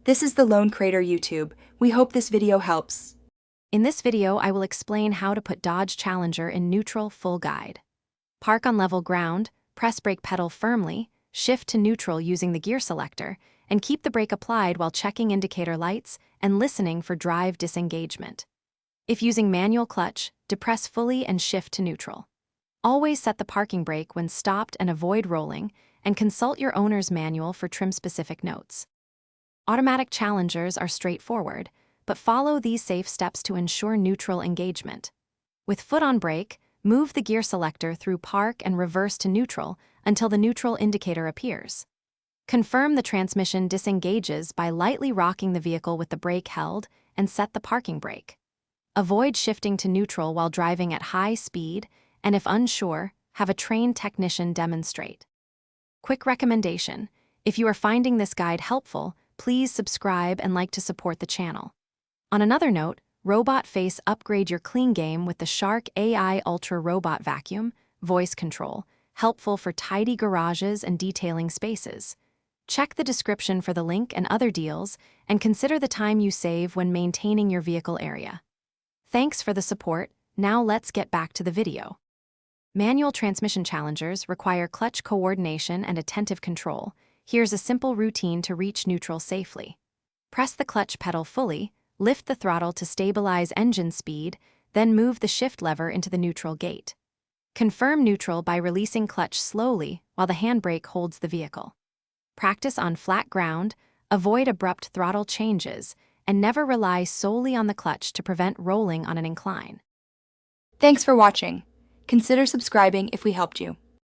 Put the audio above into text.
This is the Lone Crater YouTube. We hope this video helps. In this video, I will explain how to put Dodge Challenger in neutral full guide. Park on level ground, press brake pedal firmly, shift to neutral using the gear selector, and keep the brake applied while checking indicator lights and listening for drive disengagement. If using manual clutch, depress fully and shift to neutral. Always set the parking brake when stopped and avoid rolling, and consult your owner's manual for trim-specific notes. Automatic Challengers are straightforward, but follow these safe steps to ensure neutral engagement. With foot on brake, move the gear selector through park and reverse to neutral until the neutral indicator appears. Confirm the transmission disengages by lightly rocking the vehicle with the brake held and set the parking brake. Avoid shifting to neutral while driving at high speed, and if unsure, have a trained technician demonstrate. Quick recommendation: if you are finding this guide helpful, please subscribe and like to support the channel. On another note, Robot Face upgrade your clean game with the Shark AI Ultra Robot Vacuum, voice control, helpful for tidy garages and detailing spaces. Check the description for the link and other deals, and consider the time you save when maintaining your vehicle area. Thanks for the support. Now let's get back to the video. Manual transmission challengers require clutch coordination and attentive control. Here's a simple routine to reach neutral safely. Press the clutch pedal fully, lift the throttle to stabilize engine speed, then move the shift lever into the neutral gate. Confirm neutral by releasing clutch slowly while the handbrake holds the vehicle. Practice on flat ground, avoid abrupt throttle changes, and never rely solely on the clutch to prevent rolling on an incline. Thanks for watching. Consider subscribing if we helped you.